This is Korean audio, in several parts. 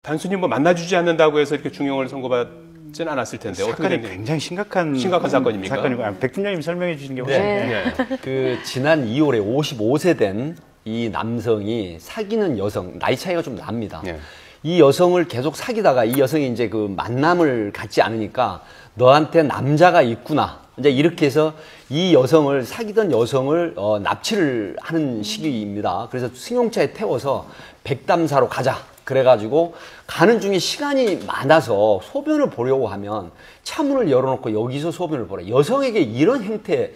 단순히 뭐 만나주지 않는다고 해서 이렇게 중형을 선고받지는 않았을 텐데 어떻게 사건이 굉장히 심각한 사건입니까? 사건이고 백팀장님 설명해 주시는 게 훨씬 그 지난 2월에 55세 된 이 남성이 사귀는 여성, 나이 차이가 좀 납니다. 이 여성을 계속 사귀다가 이 여성이 이제 그 만남을 갖지 않으니까 너한테 남자가 있구나. 이제 이렇게 해서 이 여성을 사귀던 여성을 납치를 하는 시기입니다. 그래서 승용차에 태워서 백담사로 가자. 그래가지고 가는 중에 시간이 많아서 소변을 보려고 하면 차문을 열어놓고 여기서 소변을 보라. 여성에게 이런 형태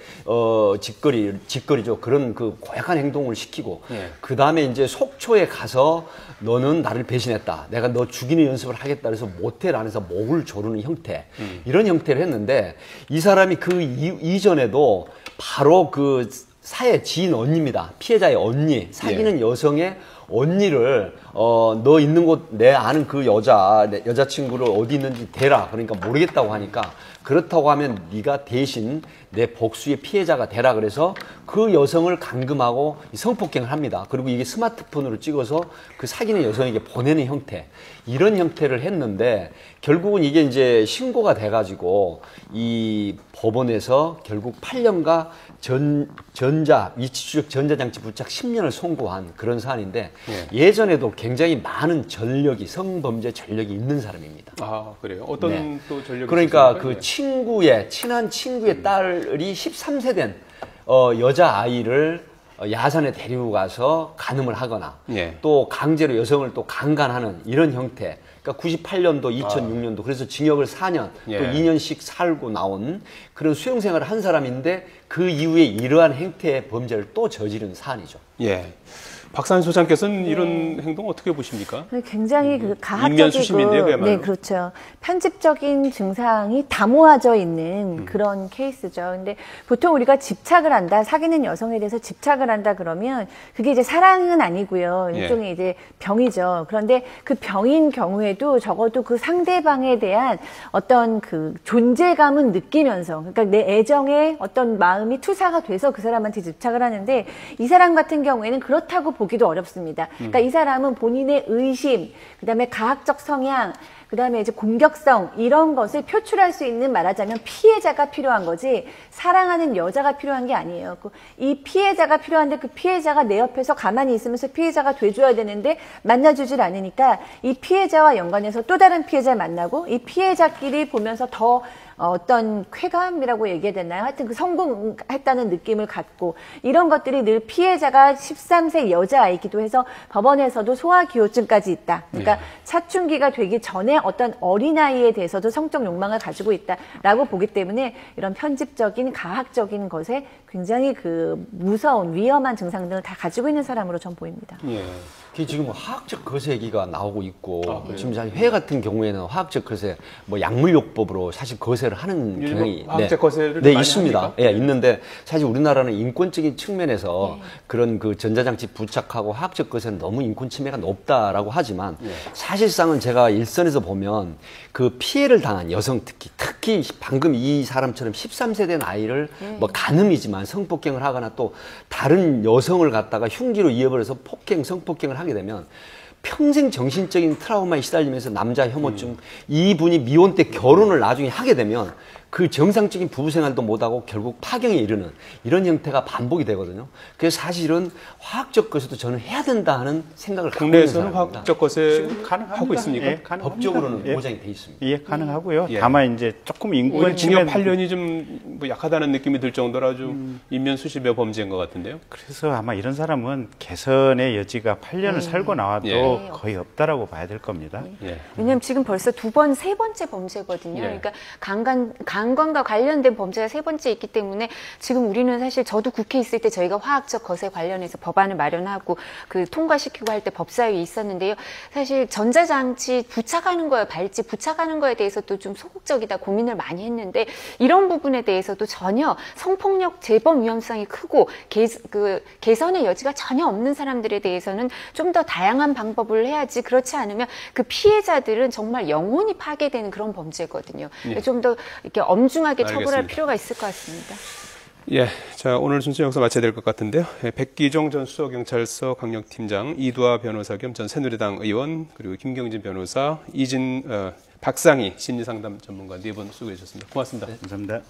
짓거리죠. 그런 그 고약한 행동을 시키고 그 다음에 이제 속초에 가서 너는 나를 배신했다. 내가 너 죽이는 연습을 하겠다. 그래서 모텔 안에서 목을 조르는 형태 이런 형태를 했는데 이 사람이 그 이전에도 바로 그 사회 지인 언니입니다. 피해자의 언니, 사귀는 여성의 언니를 너 있는 곳 내 아는 그 여자친구를 어디 있는지 대라. 그러니까 모르겠다고 하니까 그렇다고 하면 네가 대신 내 복수의 피해자가 되라. 그래서 그 여성을 감금하고 성폭행을 합니다. 그리고 이게 스마트폰으로 찍어서 그 사귀는 여성에게 보내는 형태 이런 형태를 했는데 결국은 이게 이제 신고가 돼가지고 이 법원에서 결국 8년과 위치추적 전자장치 부착 10년을 선고한 그런 사안인데 예전에도 굉장히 많은 성범죄 전력이 있는 사람입니다. 아, 그래요? 어떤 또 전력이 그러니까 있었습니까? 그 친한 친구의 딸이 13세 된 여자아이를 야산에 데리고 가서 간음을 하거나 또 강제로 여성을 또 강간하는 이런 형태. 그러니까 98년도, 2006년도 그래서 징역을 4년 또 2년씩 살고 나온 그런 수용생활을 한 사람인데 그 이후에 이러한 형태의 범죄를 또 저지른 사안이죠. 박산 소장께서는 이런 행동 어떻게 보십니까? 굉장히 그 인면수심인데요, 가학적이고, 그야말로. 네, 그렇죠. 편집적인 증상이 다 모아져 있는 그런 케이스죠. 근데 보통 우리가 집착을 한다, 사귀는 여성에 대해서 집착을 한다 그러면 그게 이제 사랑은 아니고요. 일종의 이제 병이죠. 그런데 그 병인 경우에도 적어도 그 상대방에 대한 어떤 그 존재감은 느끼면서, 그러니까 내 애정에 어떤 마음이 투사가 돼서 그 사람한테 집착을 하는데 이 사람 같은 경우에는 그렇다고 보기도 어렵습니다. 그러니까 이 사람은 본인의 의심, 그다음에 가학적 성향, 그다음에 이제 공격성 이런 것을 표출할 수 있는 말하자면 피해자가 필요한 거지 사랑하는 여자가 필요한 게 아니에요. 이 피해자가 필요한데 그 피해자가 내 옆에서 가만히 있으면서 피해자가 돼줘야 되는데 만나주질 않으니까 이 피해자와 연관해서 또 다른 피해자를 만나고 이 피해자끼리 보면서 더 어떤 쾌감이라고 얘기해야 되나요? 하여튼 그 성공했다는 느낌을 갖고 이런 것들이 늘 피해자가 13세 여자아이기도 해서 법원에서도 소아기호증까지 있다. 그러니까 사춘기가 되기 전에 어떤 어린아이에 대해서도 성적 욕망을 가지고 있다라고 보기 때문에 이런 편집적인 가학적인 것에 굉장히 그 무서운 위험한 증상들을 다 가지고 있는 사람으로 전 보입니다. 그게 지금 화학적 거세 얘기가 나오고 있고 지금 회 같은 경우에는 화학적 거세, 뭐 약물요법으로 사실 거세를 하는 경향이 화학적 거세를 네 많이 있습니다. 합니까? 있는데 사실 우리나라는 인권적인 측면에서 그런 그 전자장치 부착하고 화학적 거세는 너무 인권 침해가 높다라고 하지만 사실상은 제가 일선에서 보면 그 피해를 당한 여성 특히 방금 이 사람처럼 13세 된 아이를 뭐 간음이지만 성폭행을 하거나 또 다른 여성을 갖다가 흉기로 이어버려서 성폭행을 하게 되면 평생 정신적인 트라우마에 시달리면서 남자 혐오증 이분이 미혼 때 결혼을 나중에 하게 되면 그 정상적인 부부 생활도 못하고 결국 파경에 이르는 이런 형태가 반복이 되거든요. 그래서 사실은 화학적 거세도 저는 해야 된다 하는 생각을 갖고 있는 국내에서는 사람입니다. 화학적 거세 가능합니다. 하고 있습니까? 가능합니다. 법적으로는 보장이 돼 있습니다. 가능하고요. 다만 이제 조금 인권 오히려 징역 침해 8년이 좀 뭐 약하다는 느낌이 들 정도로 아주 인면수심의 범죄인 것 같은데요. 그래서 아마 이런 사람은 개선의 여지가 8년을 살고 나와도 거의 없다라고 봐야 될 겁니다. 왜냐하면 지금 벌써 세 번째 범죄거든요. 그러니까 강간과 관련된 범죄가 세 번째 있기 때문에 지금 우리는 사실 저도 국회에 있을 때 저희가 화학적 거세 관련해서 법안을 마련하고 그 통과시키고 할 때 법사위에 있었는데요. 사실 전자장치 부착하는 거에 발찌 부착하는 거에 대해서도 좀 소극적이다 고민을 많이 했는데 이런 부분에 대해서도 전혀 성폭력 재범 위험성이 크고 개선의 여지가 전혀 없는 사람들에 대해서는 좀 더 다양한 방법을 해야지 그렇지 않으면 그 피해자들은 정말 영혼이 파괴되는 그런 범죄거든요. 좀 더 이렇게 엄중하게 처벌할 알겠습니다. 필요가 있을 것 같습니다. 예, 자 오늘 순서 여기서 마쳐야 될 것 같은데요. 백기종 전 수서경찰서 강력팀장, 이두아 변호사 겸 전 새누리당 의원, 그리고 김경진 변호사, 박상희 심리상담 전문가 네 분 수고해 주셨습니다. 고맙습니다. 감사합니다.